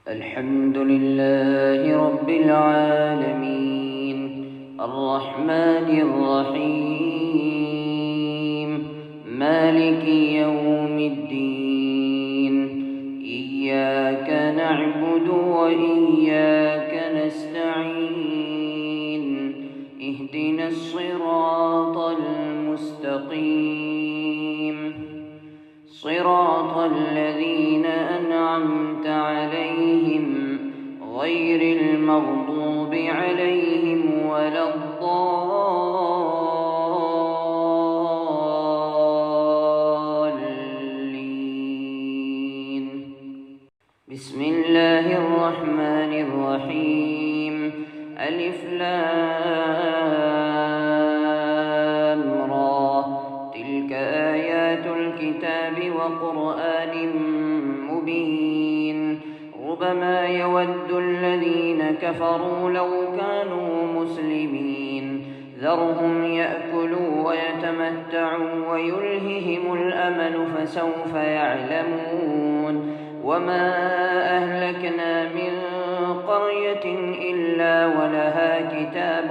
الحمد لله رب العالمين الرحمن الرحيم مالك يوم الدين إياك نعبد وإياك نستعين اهدنا الصراط المستقيم صراط الذين أنعمت عليهم غير المغضوب عليهم ولا الضالين. بسم الله الرحمن الرحيم. ألف لام را تلك آيات الكتاب وقرآن مبين ربما يود الذين كفروا لو كانوا مسلمين ذرهم يأكلوا ويتمتعوا ويلههم الأمل فسوف يعلمون وما أهلكنا من قرية إلا ولها كتاب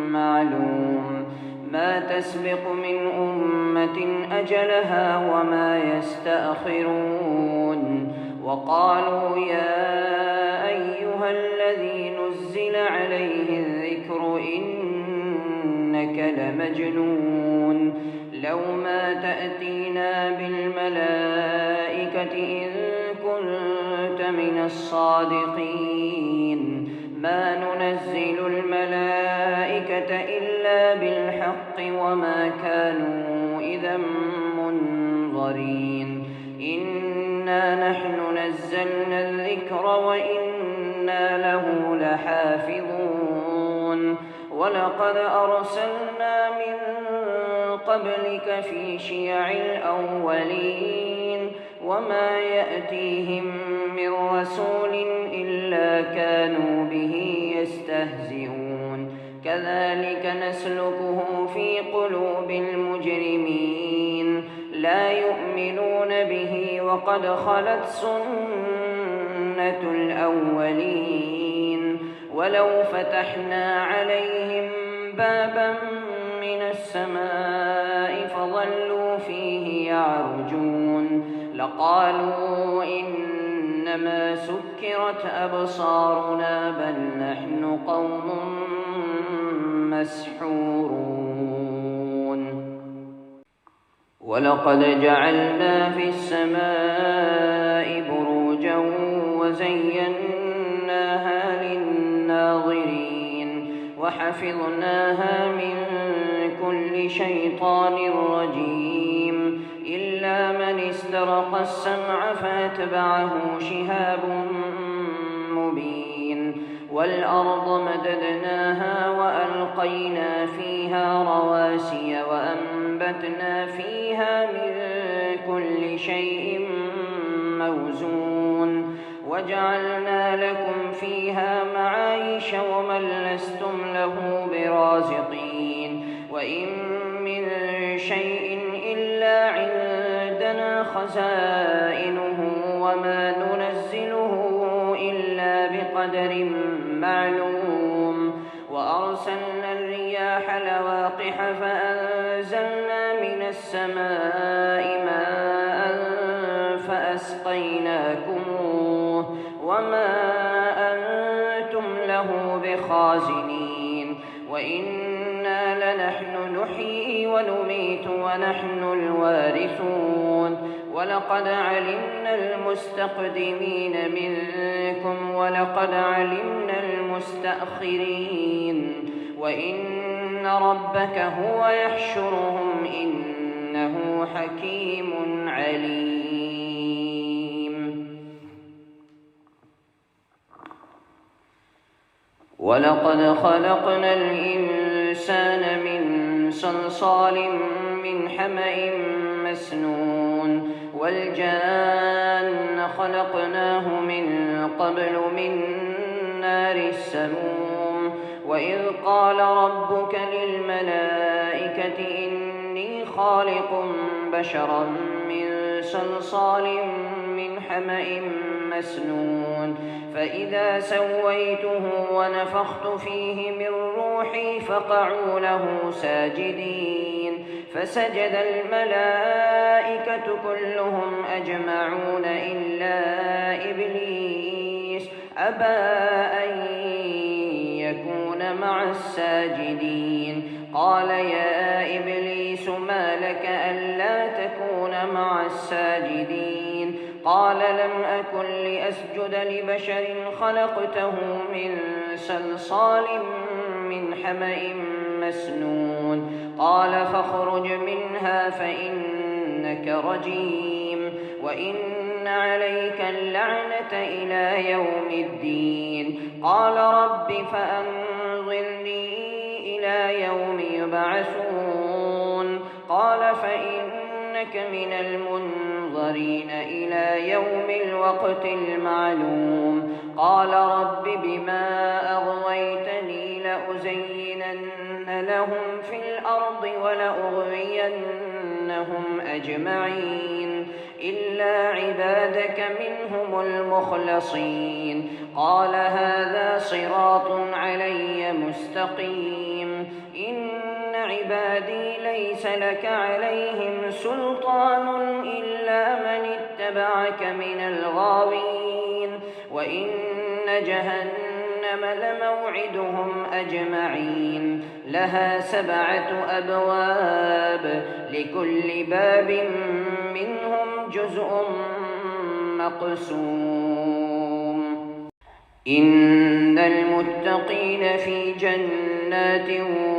معلوم ما تسبق من أمة أجلها وما يستأخرون وقالوا يا أيها الذي نزل عليه الذكر إنك لمجنون لو ما تأتينا بالملائكة إن كنت من الصادقين ما ننزل الملائكة إلا بالحق وما كانوا إذا منظرين إنا نحن نزلنا الذكر وإنا له لحافظون ولقد أرسلنا من قبلك في شيع الأولين وما يأتيهم من رسول إلا كانوا به يستهزئون كذلك نسلكه في قلوب المجرمين لا يؤمنون به وقد خلت سنة الأولين ولو فتحنا عليهم بابا من السماء فظلوا فيه يعرجون لقالوا إنما سكرت أبصارنا بل نحن قوم مسحورون ولقد جعلنا في السماء بروجا وزيناها للناظرين وحفظناها من كل شيطان رجيم إلا من استرق السمع فاتبعه شهاب مبين والأرض مددناها وألقينا فيها رواسي وأنبتنا فيها من كل شيء موزون وجعلنا لكم فيها معايش ومن لستم له برازقين وإن من شيء إلا عندنا خزائنه وما ننزله إلا بقدر معلوم وأرسلنا الرياح لواقح فأنزلنا من السماء ماء فأسقيناكموه وما أنتم له بخازنين وإنا لنحن نحيي ونميت ونحن الوارثون ولقد علمنا المستقدمين منكم ولقد علمنا المستأخرين وإن ربك هو يحشرهم إنه حكيم عليم ولقد خلقنا الإنسان من صلصال من حمأ مسنون والجان خلقناه من قبل من نار السموم وإذ قال ربك للملائكة إني خالق بشرا من صلصال من حمأ مسنون فإذا سويته ونفخت فيه من روحي فقعوا له ساجدين فسجد الملائكة كلهم أجمعون إلا إبليس أبى أن يكون مع الساجدين قال يا إبليس ما لك ألا تكون مع الساجدين قال لم أكن لأسجد لبشر خلقته من صلصال من حمأ مسنون قال فاخرج منها فإنك رجيم وإن عليك اللعنة إلى يوم الدين قال رب فأنظرني إلى يوم يبعثون قال فإنك من المنظرين إلى يوم الوقت المعلوم قال رب بما أغويتني لأزينن لهم في الأرض ولأغوينهم أجمعين إلا عبادك منهم المخلصين قال هذا صراط علي مستقيم إن عبادي ليس لك عليهم سلطان إلا من اتبعك من الغاوين وإن جهنم لموعدهم أجمعين لها 7 أبواب لكل باب منهم جزء مقسوم إن المتقين في جنات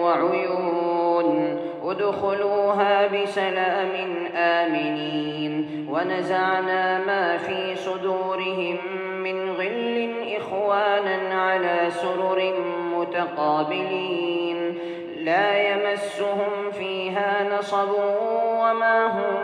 وعيون ادخلوها بسلام آمنين ونزعنا ما في صدورهم من غل إخوانا على سرر متقابلين لا يمسهم فيها نصب وما هم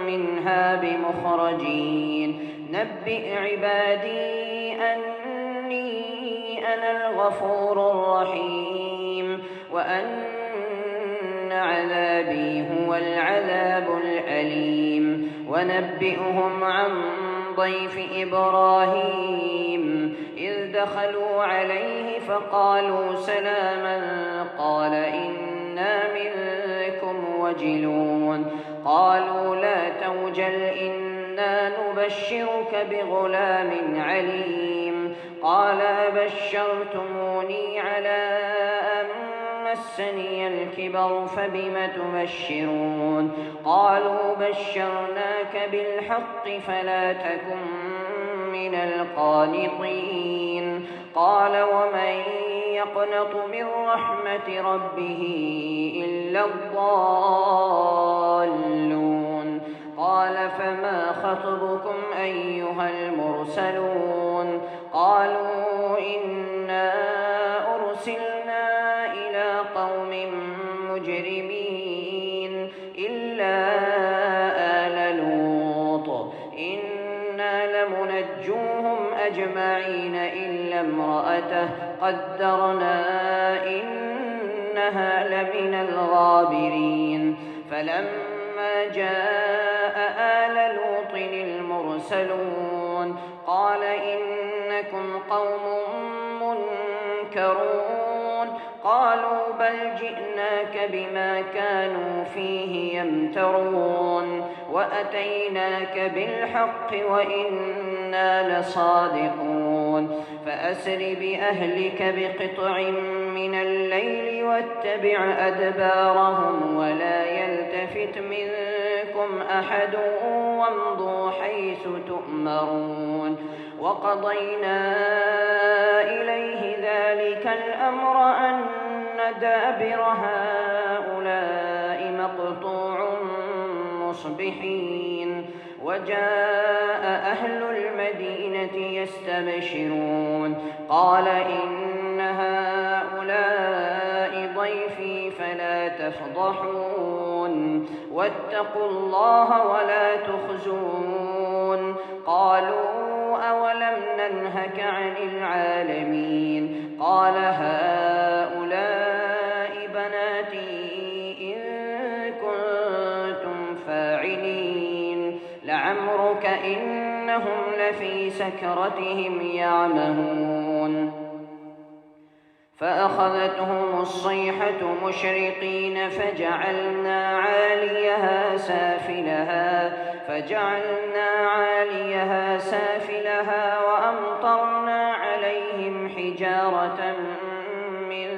منها بمخرجين نبئ عبادي أني أنا الغفور الرحيم وأن عذابي هو العذاب الأليم ونبئهم عن ضيف إبراهيم إذ دخلوا عليه فقالوا سلاما قال إنا منكم وجلون قالوا لا توجل إنا نبشرك بغلام عليم قال أبشرتموني على أن مسني الكبر فبم تبشرون قالوا بشرناك بالحق فلا تكن من القانطين قال ومن يقنط من رحمة ربه إلا الضالون قال فما خطبكم أيها المرسلون قالوا إنا أرسلنا إلى قوم مجرمين إلا آل لوط إنا لمنجوهم أجمعين إلا امرأته قدرنا إنها لمن الغابرين فلما جاء آل لوط المرسلون قال إنكم قوم منكرون قالوا بل جئناك بما كانوا فيه يمترون وأتيناك بالحق وإنا لصادقون فأسر بأهلك بقطع من الليل واتبع أدبارهم ولا يلتفت منكم أحد وامضوا حيث تؤمرون وقضينا إليه ذلك الأمر أن دابر هؤلاء مقطوع مصبحين وجاء أهل المدينة يستبشرون قال إن هؤلاء ضيفي فلا تفضحون واتقوا الله ولا تخزون قالوا أولم ننهك عن العالمين قال هؤلاء بناتي إن كنتم فاعلين لعمرك إنهم لفي سكرتهم يعمهون فأخذتهم الصيحة مشرقين فجعلنا عاليها سافلها وأمطرنا عليهم حجارة من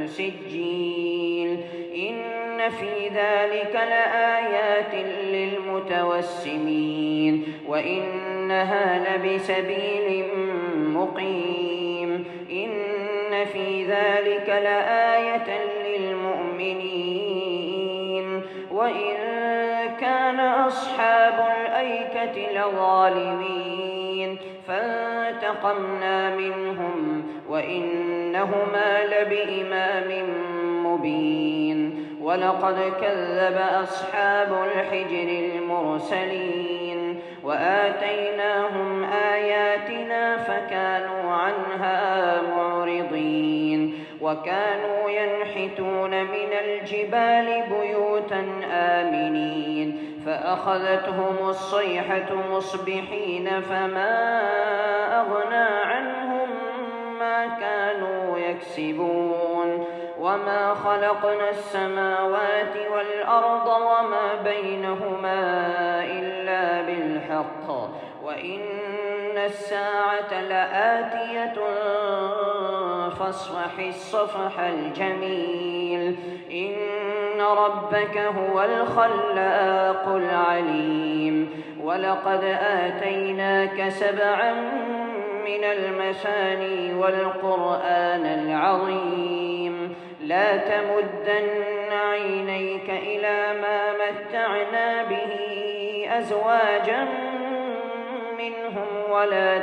سجيل إن في ذلك لآيات للمتوسمين وإنها لبسبيل مقيم إن في ذلك لآية للمؤمنين وإن كان أصحاب الأيكة لظالمين فانتقمنا منهم وإنهما لبإمام مبين ولقد كذب أصحاب الحجر المرسلين وآتيناهم آياتنا فكانوا عنها معرضين وكانوا ينحتون من الجبال بيوتا آمنين فأخذتهم الصيحة مصبحين فما أغنى عنهم ما كانوا يكسبون وما خلقنا السماوات والأرض وما بينهما إلا بالحق وإن الساعة لآتية فاصفح الصفح الجميل إن ربك هو الخلاق العليم ولقد آتيناك 7 من المثاني والقرآن العظيم لا تمدن عينيك إلى ما متعنا به أزواجا منهم ولا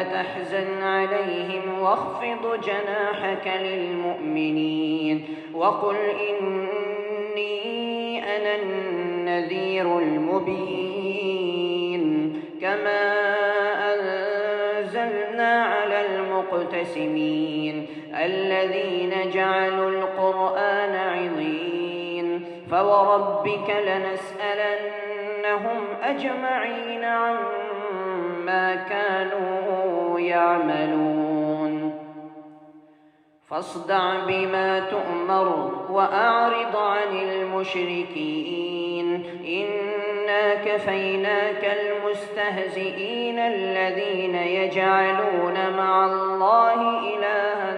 تحزن عليهم واخفض جناحك للمؤمنين وقل إني أنا النذير المبين كما أنزلنا على المقتسمين الذين جعلوا القرآن عضين فوربك لنسألنهم أجمعين عما كانوا يعملون فاصدع بما تؤمر وأعرض عن المشركين إنا كفيناك المستهزئين الذين يجعلون مع الله إلها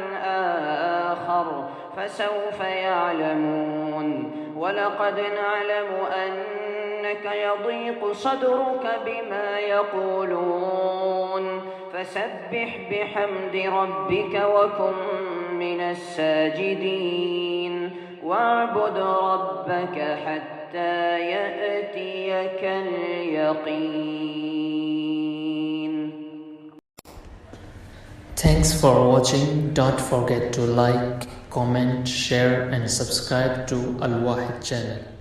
آخر فسوف يعلمون ولقد نعلم أنك يضيق صدرك بما يقولون فسبح بحمد ربك وكن من الساجدين واعبد ربك حتى يأتيك اليقين. Thanks for watching. Don't forget to like, comment, share and subscribe to Al Wahid channel.